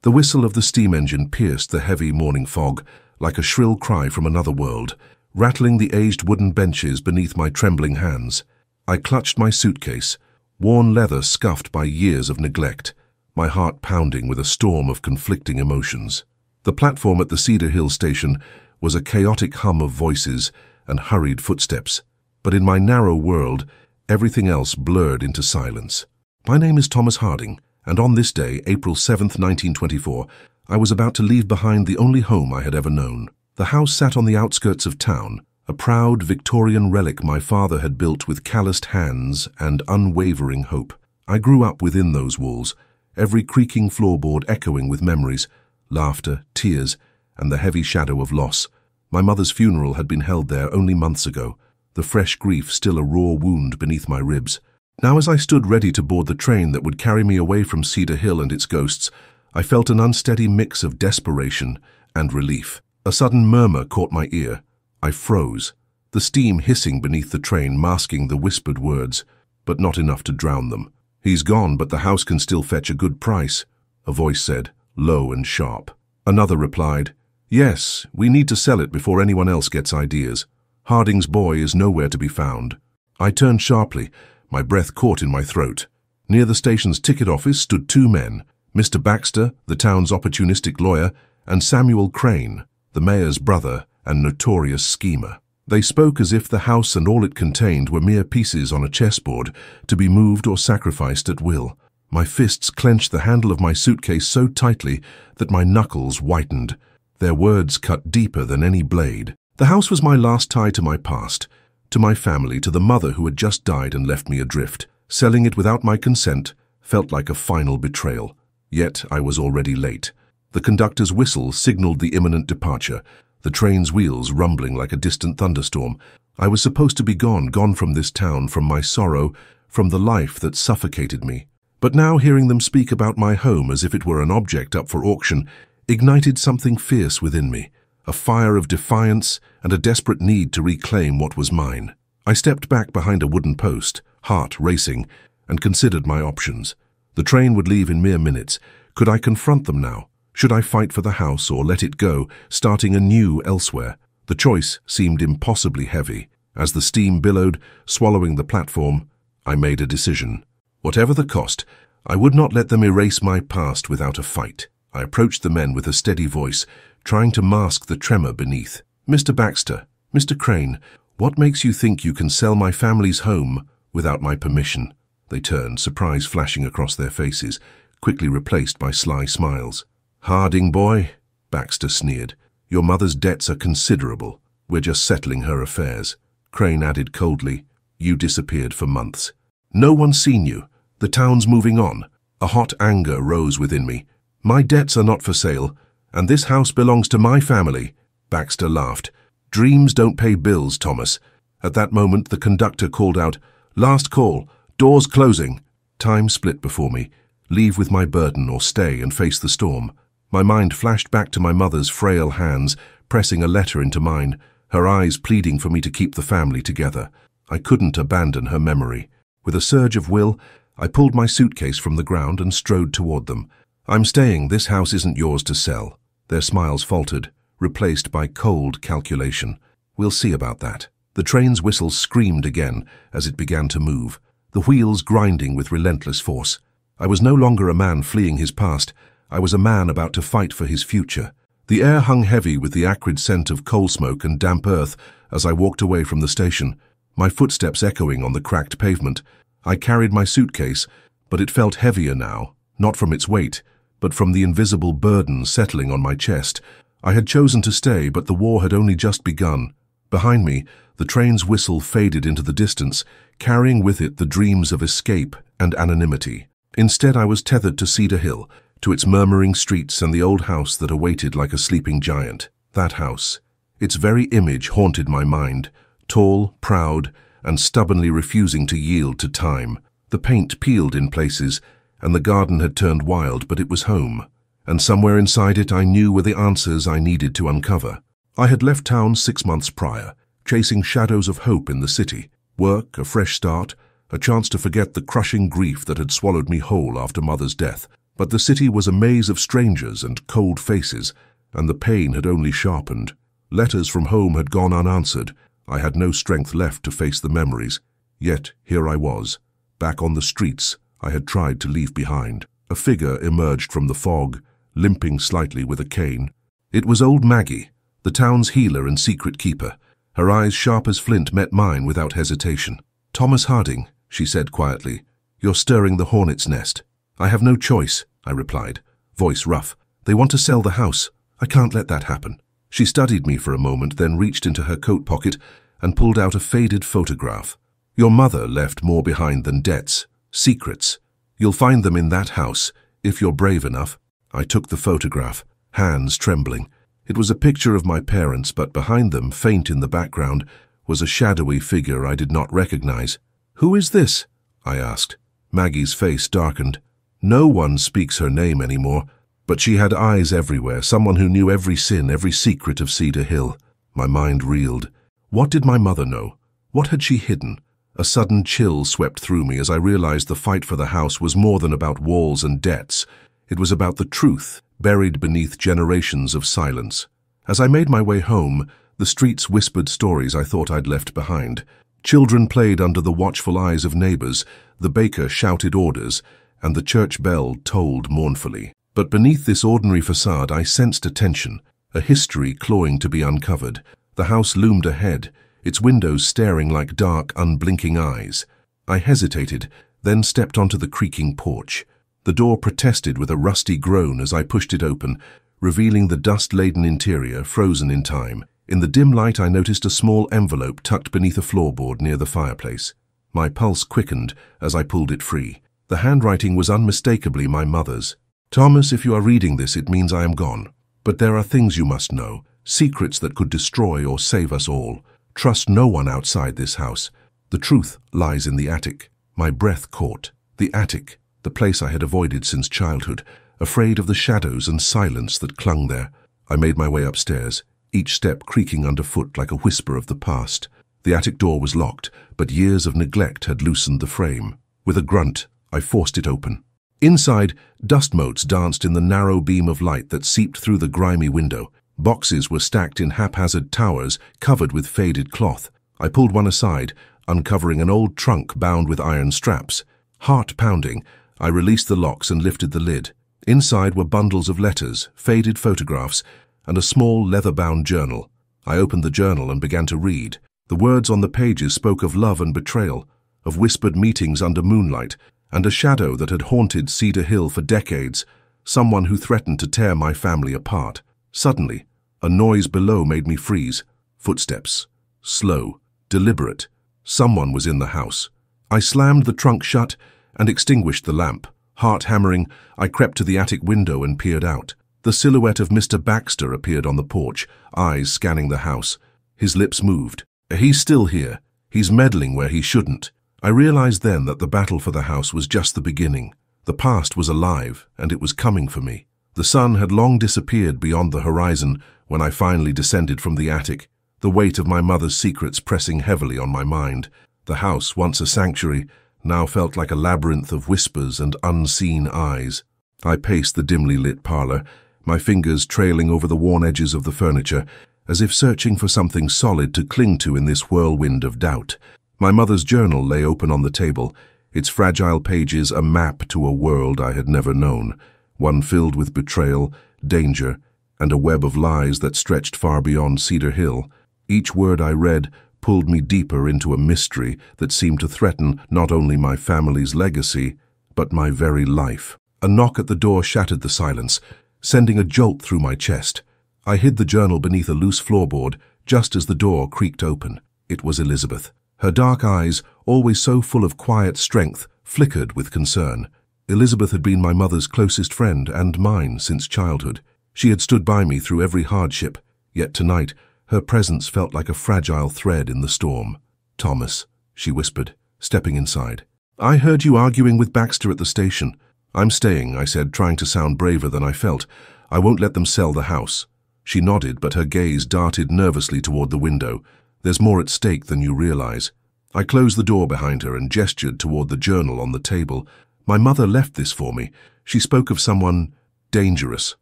The whistle of the steam engine pierced the heavy morning fog like a shrill cry from another world, rattling the aged wooden benches beneath my trembling hands. I clutched my suitcase, worn leather scuffed by years of neglect, my heart pounding with a storm of conflicting emotions. The platform at the Cedar Hill station was a chaotic hum of voices and hurried footsteps, but in my narrow world, everything else blurred into silence. My name is Thomas Harding, and on this day, April 7th, 1924, I was about to leave behind the only home I had ever known. The house sat on the outskirts of town, a proud Victorian relic my father had built with calloused hands and unwavering hope. I grew up within those walls, every creaking floorboard echoing with memories, laughter, tears, and the heavy shadow of loss. My mother's funeral had been held there only months ago, the fresh grief still a raw wound beneath my ribs. Now, as I stood ready to board the train that would carry me away from Cedar Hill and its ghosts, I felt an unsteady mix of desperation and relief. A sudden murmur caught my ear. I froze, the steam hissing beneath the train masking the whispered words, but not enough to drown them. "He's gone, but the house can still fetch a good price," a voice said, low and sharp. Another replied, "Yes, we need to sell it before anyone else gets ideas. Harding's boy is nowhere to be found." I turned sharply, my breath caught in my throat. Near the station's ticket office stood two men, Mr. Baxter, the town's opportunistic lawyer, and Samuel Crane, the mayor's brother and notorious schemer. They spoke as if the house and all it contained were mere pieces on a chessboard to be moved or sacrificed at will. My fists clenched the handle of my suitcase so tightly that my knuckles whitened. Their words cut deeper than any blade. The house was my last tie to my past, to my family, to the mother who had just died and left me adrift. Selling it without my consent felt like a final betrayal. Yet I was already late. The conductor's whistle signaled the imminent departure, the train's wheels rumbling like a distant thunderstorm. I was supposed to be gone from this town, from my sorrow, from the life that suffocated me. But now hearing them speak about my home as if it were an object up for auction ignited something fierce within me, a fire of defiance and a desperate need to reclaim what was mine. I stepped back behind a wooden post, heart racing, and considered my options. The train would leave in mere minutes. Could I confront them now? Should I fight for the house or let it go, starting anew elsewhere? The choice seemed impossibly heavy. As the steam billowed, swallowing the platform, I made a decision. Whatever the cost, I would not let them erase my past without a fight. I approached the men with a steady voice, trying to mask the tremor beneath. "Mr. Baxter, Mr. Crane, what makes you think you can sell my family's home without my permission?" They turned, surprise flashing across their faces, quickly replaced by sly smiles. "Harding, boy," Baxter sneered, "your mother's debts are considerable. We're just settling her affairs." Crane added coldly, "You disappeared for months. No one's seen you. The town's moving on." A hot anger rose within me. "My debts are not for sale, and this house belongs to my family." Baxter laughed. "Dreams don't pay bills, Thomas." At that moment, the conductor called out, "Last call, doors closing." Time split before me. Leave with my burden or stay and face the storm. My mind flashed back to my mother's frail hands, pressing a letter into mine, her eyes pleading for me to keep the family together. I couldn't abandon her memory. With a surge of will, I pulled my suitcase from the ground and strode toward them. "I'm staying. This house isn't yours to sell." Their smiles faltered, replaced by cold calculation. "We'll see about that." The train's whistle screamed again as it began to move, the wheels grinding with relentless force. I was no longer a man fleeing his past. I was a man about to fight for his future. The air hung heavy with the acrid scent of coal smoke and damp earth as I walked away from the station, my footsteps echoing on the cracked pavement. I carried my suitcase, but it felt heavier now, not from its weight, but from the invisible burden settling on my chest. I had chosen to stay, but the war had only just begun. Behind me, the train's whistle faded into the distance, carrying with it the dreams of escape and anonymity. Instead, I was tethered to Cedar Hill, to its murmuring streets and the old house that awaited like a sleeping giant. That house, its very image haunted my mind, tall, proud, and stubbornly refusing to yield to time. The paint peeled in places, and the garden had turned wild, but it was home. And somewhere inside it I knew were the answers I needed to uncover. I had left town 6 months prior, chasing shadows of hope in the city. Work, a fresh start, a chance to forget the crushing grief that had swallowed me whole after Mother's death. But the city was a maze of strangers and cold faces, and the pain had only sharpened. Letters from home had gone unanswered. I had no strength left to face the memories. Yet here I was, back on the streets I had tried to leave behind. A figure emerged from the fog, limping slightly with a cane. It was old Maggie, the town's healer and secret keeper. Her eyes, sharp as flint, met mine without hesitation. "Thomas Harding," she said quietly, "you're stirring the hornet's nest." "I have no choice," I replied, voice rough. "They want to sell the house. I can't let that happen." She studied me for a moment, then reached into her coat pocket and pulled out a faded photograph. "Your mother left more behind than debts, secrets. You'll find them in that house, if you're brave enough." I took the photograph, hands trembling. It was a picture of my parents, but behind them, faint in the background, was a shadowy figure I did not recognize. "Who is this?" I asked. Maggie's face darkened. No one speaks her name anymore, but she had eyes everywhere, someone who knew every sin, every secret of Cedar Hill. My mind reeled. What did my mother know? What had she hidden? A sudden chill swept through me as I realized the fight for the house was more than about walls and debts. It was about the truth, buried beneath generations of silence. As I made my way home, the streets whispered stories I thought I'd left behind. Children played under the watchful eyes of neighbors, the baker shouted orders, and the church bell tolled mournfully. But beneath this ordinary facade I sensed a tension, a history clawing to be uncovered. The house loomed ahead, its windows staring like dark, unblinking eyes. I hesitated, then stepped onto the creaking porch. The door protested with a rusty groan as I pushed it open, revealing the dust-laden interior, frozen in time. In the dim light I noticed a small envelope tucked beneath a floorboard near the fireplace. My pulse quickened as I pulled it free. The handwriting was unmistakably my mother's. "Thomas, if you are reading this, it means I am gone. But there are things you must know, secrets that could destroy or save us all. Trust no one outside this house. The truth lies in the attic." My breath caught. The attic, the place I had avoided since childhood, afraid of the shadows and silence that clung there. I made my way upstairs, each step creaking underfoot like a whisper of the past. The attic door was locked, but years of neglect had loosened the frame. With a grunt, I forced it open. Inside, dust motes danced in the narrow beam of light that seeped through the grimy window. Boxes were stacked in haphazard towers, covered with faded cloth. I pulled one aside, uncovering an old trunk bound with iron straps. Heart pounding, I released the locks and lifted the lid. Inside were bundles of letters, faded photographs, and a small leather-bound journal. I opened the journal and began to read. The words on the pages spoke of love and betrayal, of whispered meetings under moonlight, and a shadow that had haunted Cedar Hill for decades, someone who threatened to tear my family apart. Suddenly, a noise below made me freeze. Footsteps. Slow, deliberate. Someone was in the house. I slammed the trunk shut and extinguished the lamp. Heart hammering, I crept to the attic window and peered out. The silhouette of Mr. Baxter appeared on the porch, eyes scanning the house. His lips moved. "He's still here. He's meddling where he shouldn't." I realized then that the battle for the house was just the beginning. The past was alive, and it was coming for me. The sun had long disappeared beyond the horizon when I finally descended from the attic, the weight of my mother's secrets pressing heavily on my mind. The house, once a sanctuary, now felt like a labyrinth of whispers and unseen eyes. I paced the dimly lit parlor, my fingers trailing over the worn edges of the furniture, as if searching for something solid to cling to in this whirlwind of doubt. My mother's journal lay open on the table, its fragile pages a map to a world I had never known, one filled with betrayal, danger, and a web of lies that stretched far beyond Cedar Hill. Each word I read pulled me deeper into a mystery that seemed to threaten not only my family's legacy, but my very life. A knock at the door shattered the silence, sending a jolt through my chest. I hid the journal beneath a loose floorboard just as the door creaked open. It was Elizabeth. Her dark eyes, always so full of quiet strength, flickered with concern. Elizabeth had been my mother's closest friend and mine since childhood. She had stood by me through every hardship, yet tonight her presence felt like a fragile thread in the storm. "Thomas," she whispered, stepping inside. "I heard you arguing with Baxter at the station." "I'm staying," I said, trying to sound braver than I felt. "I won't let them sell the house." She nodded, but her gaze darted nervously toward the window. "There's more at stake than you realize." I closed the door behind her and gestured toward the journal on the table. "My mother left this for me. She spoke of someone dangerous,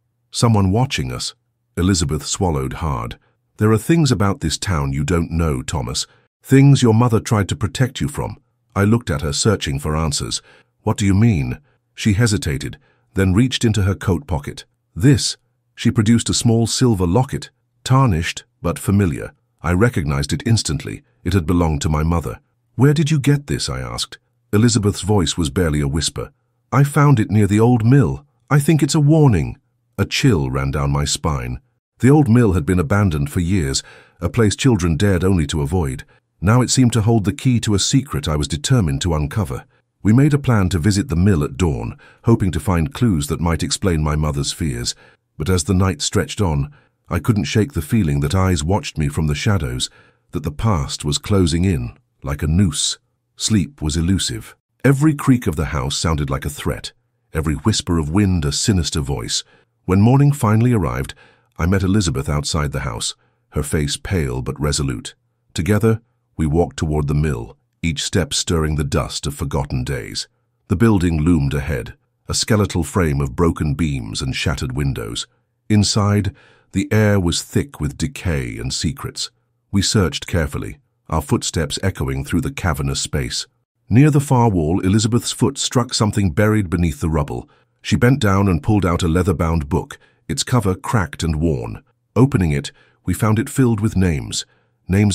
someone watching us. Elizabeth swallowed hard. There are things about this town you don't know, Thomas. Things your mother tried to protect you from. I looked at her, searching for answers. What do you mean? She hesitated, then reached into her coat pocket. This. She produced a small silver locket, tarnished but familiar. I recognized it instantly. It had belonged to my mother. Where did you get this? I asked. Elizabeth's voice was barely a whisper. I found it near the old mill. I think it's a warning. A chill ran down my spine. The old mill had been abandoned for years, a place children dared only to avoid. Now it seemed to hold the key to a secret I was determined to uncover. We made a plan to visit the mill at dawn, hoping to find clues that might explain my mother's fears. But as the night stretched on, I couldn't shake the feeling that eyes watched me from the shadows, that the past was closing in, like a noose. Sleep was elusive. Every creak of the house sounded like a threat, every whisper of wind a sinister voice. When morning finally arrived, I met Elizabeth outside the house, her face pale but resolute. Together, we walked toward the mill, each step stirring the dust of forgotten days. The building loomed ahead, a skeletal frame of broken beams and shattered windows. Inside, the air was thick with decay and secrets. We searched carefully, our footsteps echoing through the cavernous space. Near the far wall, Elizabeth's foot struck something buried beneath the rubble. She bent down and pulled out a leather-bound book, its cover cracked and worn. Opening it, we found it filled with names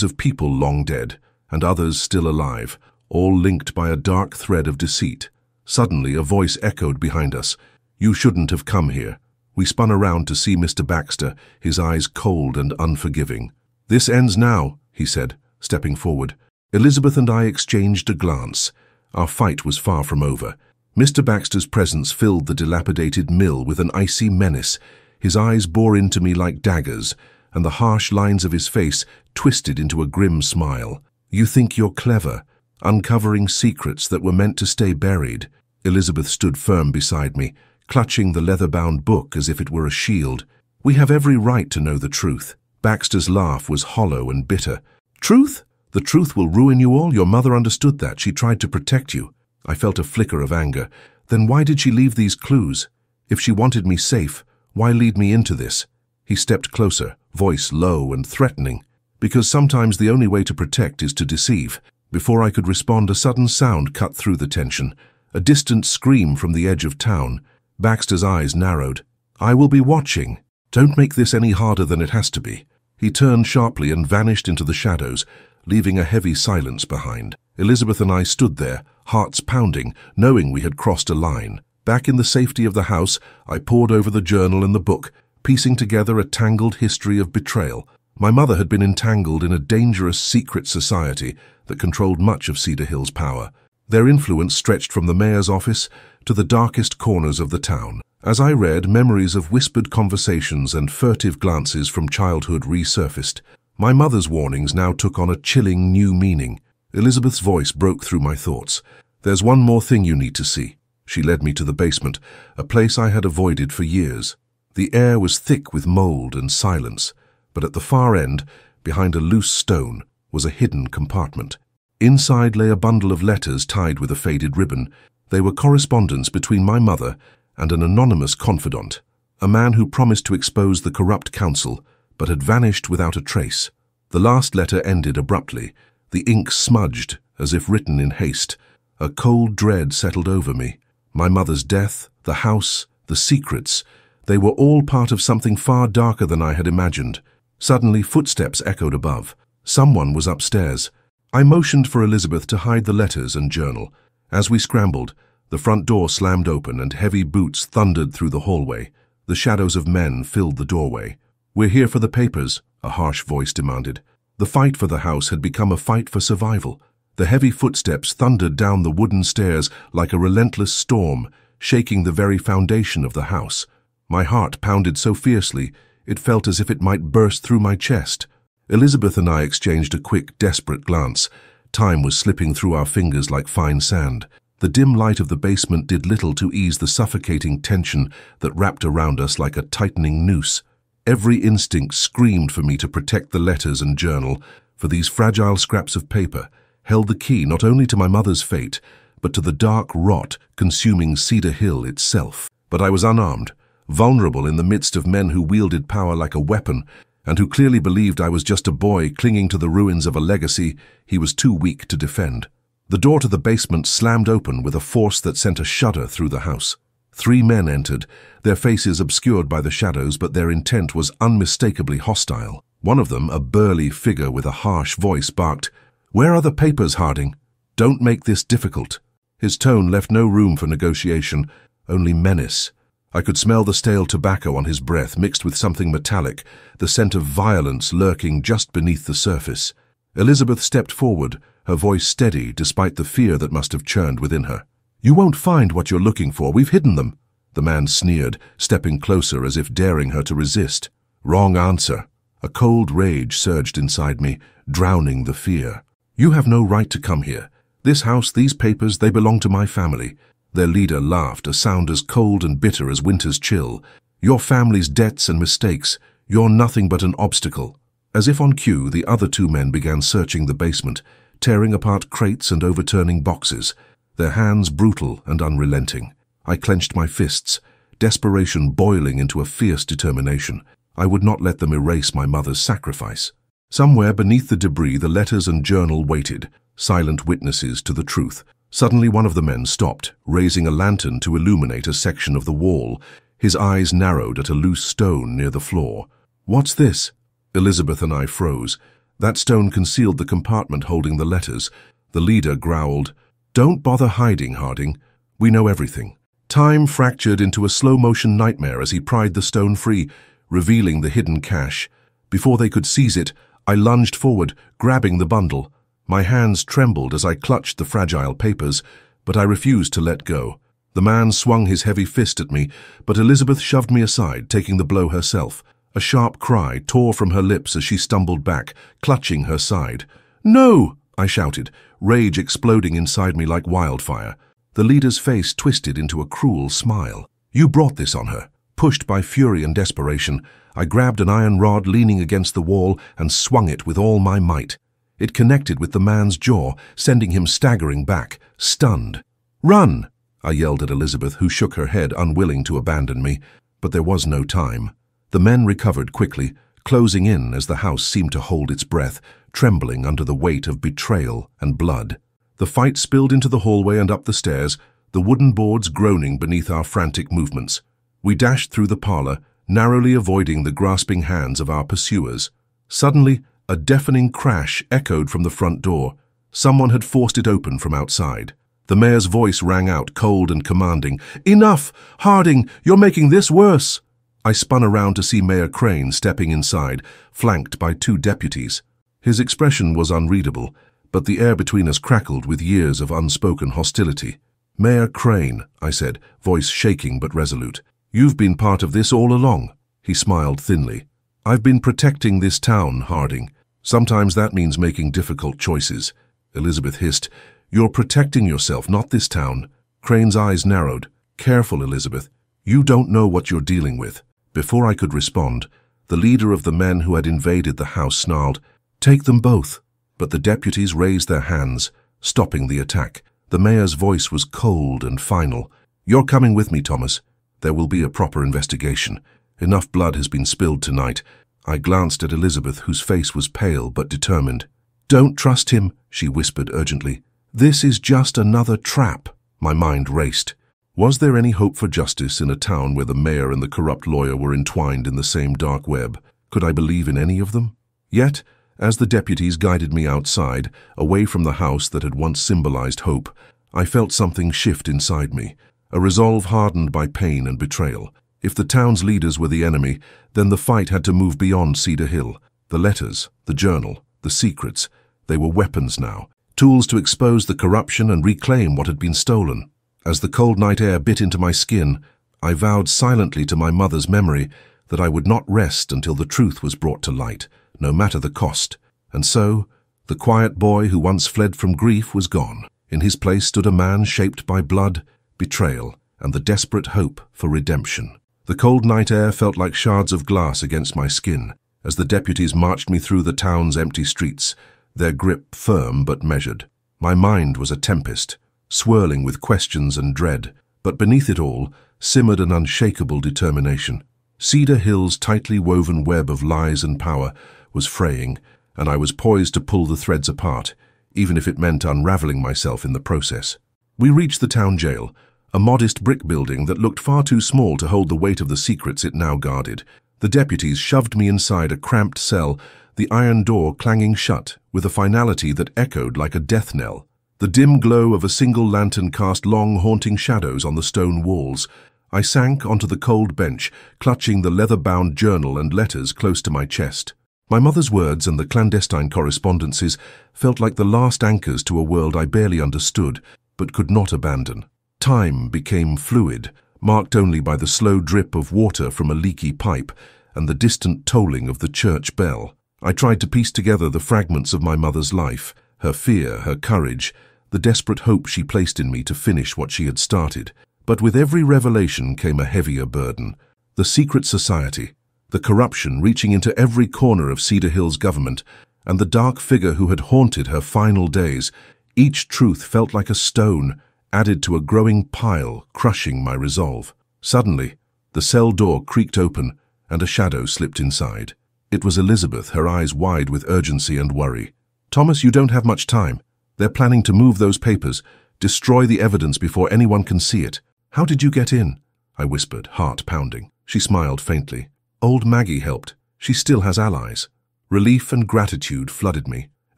of people long dead, and others still alive, all linked by a dark thread of deceit. Suddenly, a voice echoed behind us. You shouldn't have come here. We spun around to see Mr. Baxter, his eyes cold and unforgiving. This ends now, he said, stepping forward. Elizabeth and I exchanged a glance. Our fight was far from over. Mr. Baxter's presence filled the dilapidated mill with an icy menace. His eyes bore into me like daggers, and the harsh lines of his face twisted into a grim smile. You think you're clever, uncovering secrets that were meant to stay buried. Elizabeth stood firm beside me, clutching the leather-bound book as if it were a shield. We have every right to know the truth. Baxter's laugh was hollow and bitter. Truth? The truth will ruin you all. Your mother understood that. She tried to protect you. I felt a flicker of anger. Then why did she leave these clues? If she wanted me safe, why lead me into this? He stepped closer, voice low and threatening. Because sometimes the only way to protect is to deceive. Before I could respond, a sudden sound cut through the tension. A distant scream from the edge of town. Baxter's eyes narrowed. I will be watching. Don't make this any harder than it has to be. He turned sharply and vanished into the shadows, leaving a heavy silence behind. Elizabeth and I stood there, hearts pounding, knowing we had crossed a line. Back in the safety of the house, I pored over the journal and the book, piecing together a tangled history of betrayal. My mother had been entangled in a dangerous secret society that controlled much of Cedar Hill's power. Their influence stretched from the mayor's office to the darkest corners of the town. As I read, memories of whispered conversations and furtive glances from childhood resurfaced. My mother's warnings now took on a chilling new meaning. Elizabeth's voice broke through my thoughts. There's one more thing you need to see. She led me to the basement, a place I had avoided for years. The air was thick with mold and silence, but at the far end, behind a loose stone, was a hidden compartment. Inside lay a bundle of letters tied with a faded ribbon. They were correspondence between my mother and an anonymous confidant, a man who promised to expose the corrupt council, but had vanished without a trace. The last letter ended abruptly, the ink smudged as if written in haste. A cold dread settled over me. My mother's death, the house, the secrets, they were all part of something far darker than I had imagined. Suddenly, footsteps echoed above. Someone was upstairs. I motioned for Elizabeth to hide the letters and journal. As we scrambled, the front door slammed open and heavy boots thundered through the hallway. The shadows of men filled the doorway. We're here for the papers, a harsh voice demanded. The fight for the house had become a fight for survival. The heavy footsteps thundered down the wooden stairs like a relentless storm, shaking the very foundation of the house. My heart pounded so fiercely, it felt as if it might burst through my chest. Elizabeth and I exchanged a quick, desperate glance. Time was slipping through our fingers like fine sand. The dim light of the basement did little to ease the suffocating tension that wrapped around us like a tightening noose. Every instinct screamed for me to protect the letters and journal, for these fragile scraps of paper held the key not only to my mother's fate, but to the dark rot consuming Cedar Hill itself. But I was unarmed, vulnerable in the midst of men who wielded power like a weapon, and who clearly believed I was just a boy clinging to the ruins of a legacy he was too weak to defend. The door to the basement slammed open with a force that sent a shudder through the house. 3 men entered, their faces obscured by the shadows, but their intent was unmistakably hostile. One of them, a burly figure with a harsh voice, barked, "Where are the papers, Harding? Don't make this difficult." His tone left no room for negotiation, only menace. I could smell the stale tobacco on his breath mixed with something metallic, the scent of violence lurking just beneath the surface. Elizabeth stepped forward, her voice steady despite the fear that must have churned within her. "You won't find what you're looking for. We've hidden them." The man sneered, stepping closer as if daring her to resist. "Wrong answer." A cold rage surged inside me, drowning the fear. "You have no right to come here. This house, these papers, they belong to my family." Their leader laughed, a sound as cold and bitter as winter's chill. "Your family's debts and mistakes, you're nothing but an obstacle." As if on cue, the other 2 men began searching the basement, tearing apart crates and overturning boxes, their hands brutal and unrelenting. I clenched my fists, desperation boiling into a fierce determination. I would not let them erase my mother's sacrifice. Somewhere beneath the debris, the letters and journal waited, silent witnesses to the truth. Suddenly one of the men stopped, raising a lantern to illuminate a section of the wall. His eyes narrowed at a loose stone near the floor. "What's this?" Elizabeth and I froze. That stone concealed the compartment holding the letters. The leader growled, "Don't bother hiding, Harding. We know everything." Time fractured into a slow-motion nightmare as he pried the stone free, revealing the hidden cache. Before they could seize it, I lunged forward, grabbing the bundle. My hands trembled as I clutched the fragile papers, but I refused to let go. The man swung his heavy fist at me, but Elizabeth shoved me aside, taking the blow herself. A sharp cry tore from her lips as she stumbled back, clutching her side. "No!" I shouted, rage exploding inside me like wildfire. The leader's face twisted into a cruel smile. "You brought this on her." Pushed by fury and desperation, I grabbed an iron rod leaning against the wall and swung it with all my might. It connected with the man's jaw, sending him staggering back, stunned. "Run!" I yelled at Elizabeth, who shook her head, unwilling to abandon me. But there was no time. The men recovered quickly, closing in as the house seemed to hold its breath, trembling under the weight of betrayal and blood. The fight spilled into the hallway and up the stairs, the wooden boards groaning beneath our frantic movements. We dashed through the parlor, narrowly avoiding the grasping hands of our pursuers. Suddenly, a deafening crash echoed from the front door. Someone had forced it open from outside. The mayor's voice rang out, cold and commanding. "Enough! Harding, you're making this worse!" I spun around to see Mayor Crane stepping inside, flanked by 2 deputies. His expression was unreadable, but the air between us crackled with years of unspoken hostility. "Mayor Crane," I said, voice shaking but resolute, "you've been part of this all along." He smiled thinly. "I've been protecting this town, Harding. Sometimes that means making difficult choices." Elizabeth hissed, "You're protecting yourself, not this town." Crane's eyes narrowed. "Careful, Elizabeth. You don't know what you're dealing with." Before I could respond, the leader of the men who had invaded the house snarled, "Take them both." But the deputies raised their hands, stopping the attack. The mayor's voice was cold and final. "You're coming with me, Thomas. There will be a proper investigation. Enough blood has been spilled tonight." I glanced at Elizabeth, whose face was pale but determined. "Don't trust him," she whispered urgently. "This is just another trap." My mind raced. Was there any hope for justice in a town where the mayor and the corrupt lawyer were entwined in the same dark web? Could I believe in any of them? Yet, as the deputies guided me outside, away from the house that had once symbolized hope, I felt something shift inside me, a resolve hardened by pain and betrayal. If the town's leaders were the enemy, then the fight had to move beyond Cedar Hill. The letters, the journal, the secrets, they were weapons now, tools to expose the corruption and reclaim what had been stolen. As the cold night air bit into my skin, I vowed silently to my mother's memory that I would not rest until the truth was brought to light, no matter the cost. And so, the quiet boy who once fled from grief was gone. In his place stood a man shaped by blood, betrayal, and the desperate hope for redemption. The cold night air felt like shards of glass against my skin as the deputies marched me through the town's empty streets, their grip firm but measured. My mind was a tempest, swirling with questions and dread, but beneath it all, simmered an unshakable determination. Cedar Hill's tightly woven web of lies and power was fraying, and I was poised to pull the threads apart, even if it meant unraveling myself in the process. We reached the town jail, a modest brick building that looked far too small to hold the weight of the secrets it now guarded. The deputies shoved me inside a cramped cell, the iron door clanging shut with a finality that echoed like a death knell. The dim glow of a single lantern cast long, haunting shadows on the stone walls. I sank onto the cold bench, clutching the leather-bound journal and letters close to my chest. My mother's words and the clandestine correspondences felt like the last anchors to a world I barely understood, but could not abandon. Time became fluid, marked only by the slow drip of water from a leaky pipe and the distant tolling of the church bell. I tried to piece together the fragments of my mother's life, her fear, her courage, the desperate hope she placed in me to finish what she had started. But with every revelation came a heavier burden. The secret society, the corruption reaching into every corner of Cedar Hill's government, and the dark figure who had haunted her final days. Each truth felt like a stone, added to a growing pile, crushing my resolve. Suddenly, the cell door creaked open, and a shadow slipped inside. It was Elizabeth, her eyes wide with urgency and worry. "Thomas, you don't have much time. They're planning to move those papers, destroy the evidence before anyone can see it. How did you get in?" I whispered, heart pounding. She smiled faintly. "Old Maggie helped. She still has allies." Relief and gratitude flooded me.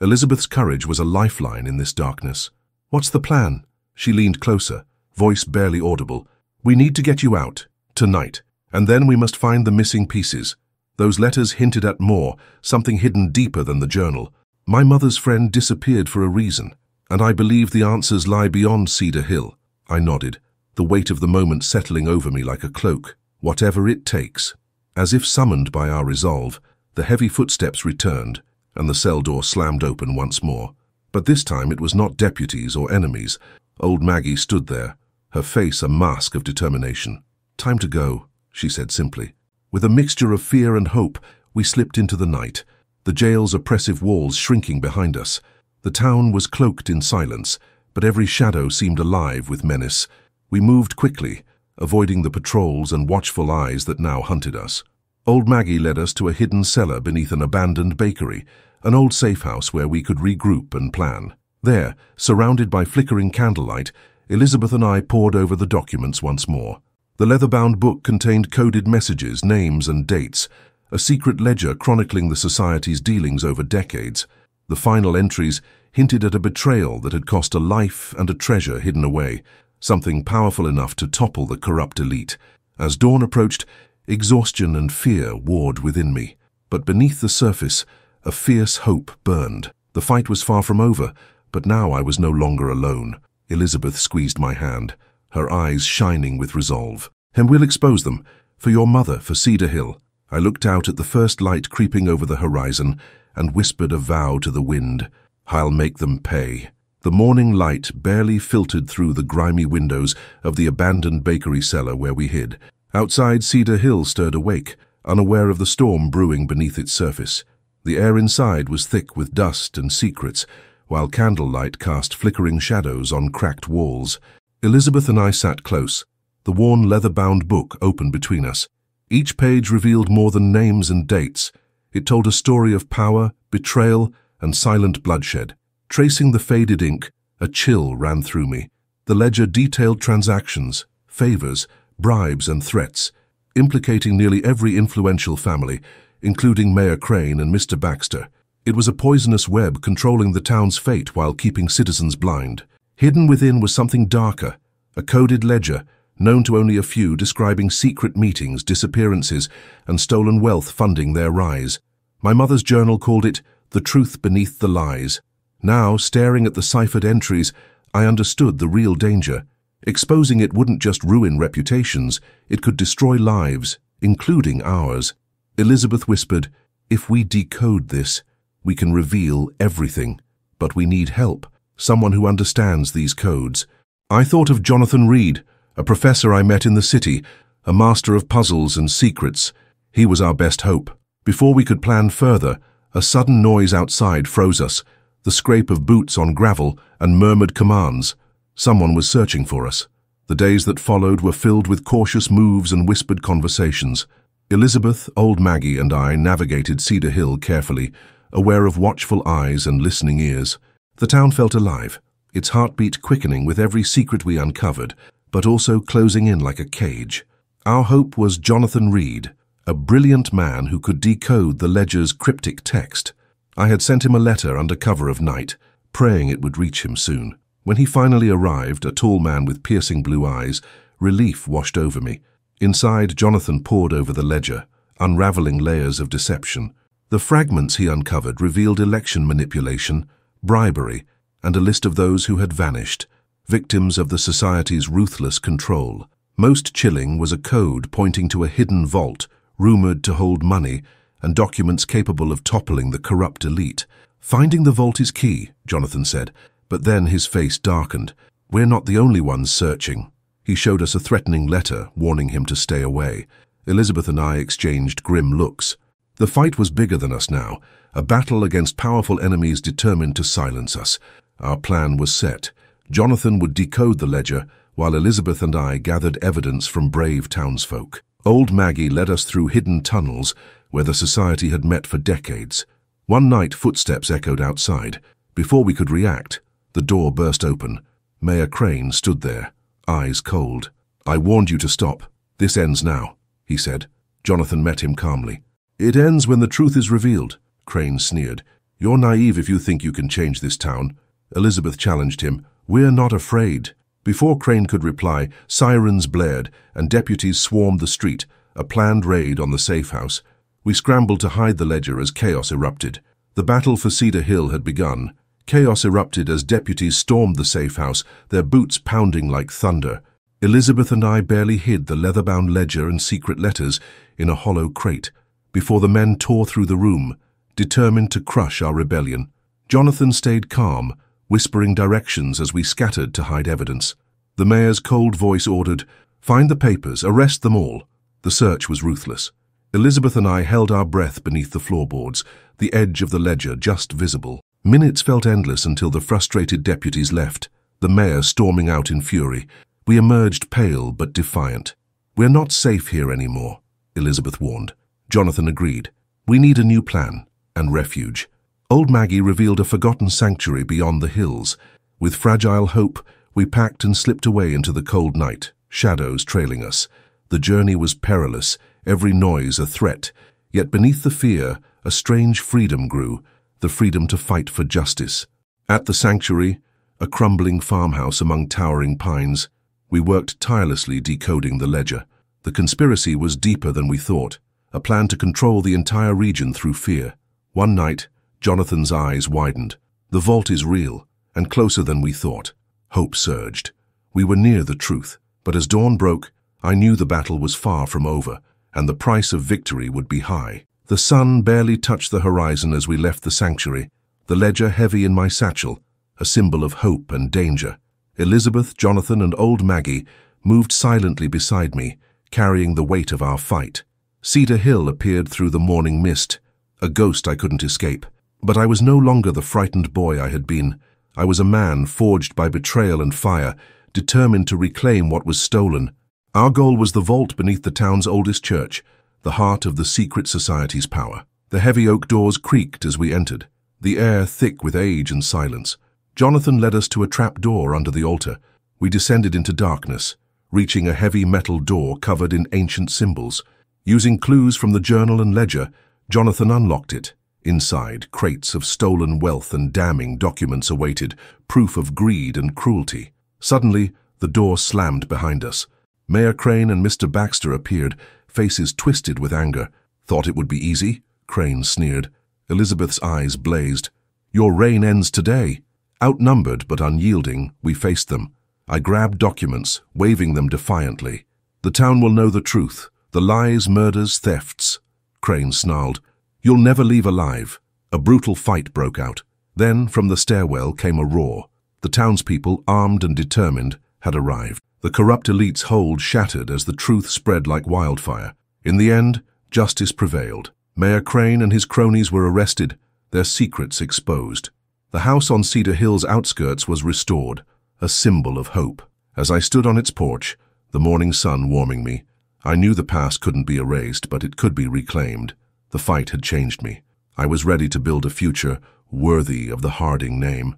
Elizabeth's courage was a lifeline in this darkness. "What's the plan?" She leaned closer, voice barely audible. "We need to get you out, tonight, and then we must find the missing pieces." Those letters hinted at more, something hidden deeper than the journal. My mother's friend disappeared for a reason, and I believe the answers lie beyond Cedar Hill. I nodded, the weight of the moment settling over me like a cloak. Whatever it takes. As if summoned by our resolve, the heavy footsteps returned, and the cell door slammed open once more. But this time it was not deputies or enemies. Old Maggie stood there, her face a mask of determination. "Time to go," she said simply. With a mixture of fear and hope, we slipped into the night, the jail's oppressive walls shrinking behind us. The town was cloaked in silence, but every shadow seemed alive with menace. We moved quickly, avoiding the patrols and watchful eyes that now hunted us. Old Maggie led us to a hidden cellar beneath an abandoned bakery, an old safe house where we could regroup and plan. There, surrounded by flickering candlelight, Elizabeth and I pored over the documents once more. The leather-bound book contained coded messages, names and dates, a secret ledger chronicling the society's dealings over decades. The final entries hinted at a betrayal that had cost a life and a treasure hidden away, something powerful enough to topple the corrupt elite. As dawn approached, exhaustion and fear warred within me. But beneath the surface, a fierce hope burned. The fight was far from over, but now I was no longer alone. Elizabeth squeezed my hand, her eyes shining with resolve. "And we'll expose them. For your mother, for Cedar Hill." I looked out at the first light creeping over the horizon and whispered a vow to the wind. "I'll make them pay." The morning light barely filtered through the grimy windows of the abandoned bakery cellar where we hid. Outside, Cedar Hill stirred awake, unaware of the storm brewing beneath its surface. The air inside was thick with dust and secrets, while candlelight cast flickering shadows on cracked walls. Elizabeth and I sat close, the worn leather-bound book open between us. Each page revealed more than names and dates. It told a story of power, betrayal, and silent bloodshed. Tracing the faded ink, a chill ran through me. The ledger detailed transactions, favors, bribes, and threats, implicating nearly every influential family, including Mayor Crane and Mr. Baxter. It was a poisonous web controlling the town's fate while keeping citizens blind. Hidden within was something darker, a coded ledger, known to only a few, describing secret meetings, disappearances, and stolen wealth funding their rise. My mother's journal called it "The Truth Beneath the Lies." Now, staring at the ciphered entries, I understood the real danger. Exposing it wouldn't just ruin reputations, it could destroy lives, including ours. Elizabeth whispered, "If we decode this, we can reveal everything. But we need help, someone who understands these codes." I thought of Jonathan Reed, a professor I met in the city, a master of puzzles and secrets. He was our best hope. Before we could plan further, a sudden noise outside froze us, the scrape of boots on gravel and murmured commands. Someone was searching for us. The days that followed were filled with cautious moves and whispered conversations. Elizabeth, old Maggie, and I navigated Cedar Hill carefully, aware of watchful eyes and listening ears. The town felt alive, its heartbeat quickening with every secret we uncovered, but also closing in like a cage. Our hope was Jonathan Reed, a brilliant man who could decode the ledger's cryptic text. I had sent him a letter under cover of night, praying it would reach him soon. When he finally arrived, a tall man with piercing blue eyes, relief washed over me. Inside, Jonathan pored over the ledger, unraveling layers of deception. The fragments he uncovered revealed election manipulation, bribery, and a list of those who had vanished, victims of the society's ruthless control. Most chilling was a code pointing to a hidden vault, rumored to hold money, and documents capable of toppling the corrupt elite. "Finding the vault is key," Jonathan said, but then his face darkened. "We're not the only ones searching." He showed us a threatening letter, warning him to stay away. Elizabeth and I exchanged grim looks. The fight was bigger than us now, a battle against powerful enemies determined to silence us. Our plan was set. Jonathan would decode the ledger, while Elizabeth and I gathered evidence from brave townsfolk. Old Maggie led us through hidden tunnels where the society had met for decades. One night, footsteps echoed outside. Before we could react, the door burst open. Mayor Crane stood there, eyes cold. "I warned you to stop. This ends now," he said. Jonathan met him calmly. "It ends when the truth is revealed," Crane sneered. "You're naive if you think you can change this town." Elizabeth challenged him. "We're not afraid." Before Crane could reply, sirens blared and deputies swarmed the street, a planned raid on the safe house. We scrambled to hide the ledger as chaos erupted. The battle for Cedar Hill had begun. Chaos erupted as deputies stormed the safe house, their boots pounding like thunder. Elizabeth and I barely hid the leather-bound ledger and secret letters in a hollow crate before the men tore through the room, determined to crush our rebellion. Jonathan stayed calm, whispering directions as we scattered to hide evidence. The mayor's cold voice ordered, "Find the papers, arrest them all." The search was ruthless. Elizabeth and I held our breath beneath the floorboards, the edge of the ledger just visible. Minutes felt endless until the frustrated deputies left, the mayor storming out in fury. We emerged pale but defiant. "We're not safe here anymore," Elizabeth warned. Jonathan agreed. "We need a new plan and refuge." Old Maggie revealed a forgotten sanctuary beyond the hills. With fragile hope, we packed and slipped away into the cold night, shadows trailing us. The journey was perilous, every noise a threat, yet beneath the fear, a strange freedom grew, the freedom to fight for justice. At the sanctuary, a crumbling farmhouse among towering pines, we worked tirelessly decoding the ledger. The conspiracy was deeper than we thought, a plan to control the entire region through fear. One night, Jonathan's eyes widened. "The vault is real, and closer than we thought." Hope surged. We were near the truth, but as dawn broke, I knew the battle was far from over, and the price of victory would be high. The sun barely touched the horizon as we left the sanctuary, the ledger heavy in my satchel, a symbol of hope and danger. Elizabeth, Jonathan, and old Maggie moved silently beside me, carrying the weight of our fight. Cedar Hill appeared through the morning mist, a ghost I couldn't escape. But I was no longer the frightened boy I had been. I was a man forged by betrayal and fire, determined to reclaim what was stolen. Our goal was the vault beneath the town's oldest church, the heart of the secret society's power. The heavy oak doors creaked as we entered, the air thick with age and silence. Jonathan led us to a trap door under the altar. We descended into darkness, reaching a heavy metal door covered in ancient symbols. Using clues from the journal and ledger, Jonathan unlocked it. Inside, crates of stolen wealth and damning documents awaited, proof of greed and cruelty. Suddenly, the door slammed behind us. Mayor Crane and Mr. Baxter appeared, faces twisted with anger. "Thought it would be easy?" Crane sneered. Elizabeth's eyes blazed. "Your reign ends today." Outnumbered but unyielding, we faced them. I grabbed documents, waving them defiantly. "The town will know the truth. The lies, murders, thefts." Crane snarled. "You'll never leave alive." A brutal fight broke out. Then, from the stairwell, came a roar. The townspeople, armed and determined, had arrived. The corrupt elite's hold shattered as the truth spread like wildfire. In the end, justice prevailed. Mayor Crane and his cronies were arrested, their secrets exposed. The house on Cedar Hill's outskirts was restored, a symbol of hope. As I stood on its porch, the morning sun warming me, I knew the past couldn't be erased, but it could be reclaimed. The fight had changed me. I was ready to build a future worthy of the Harding name.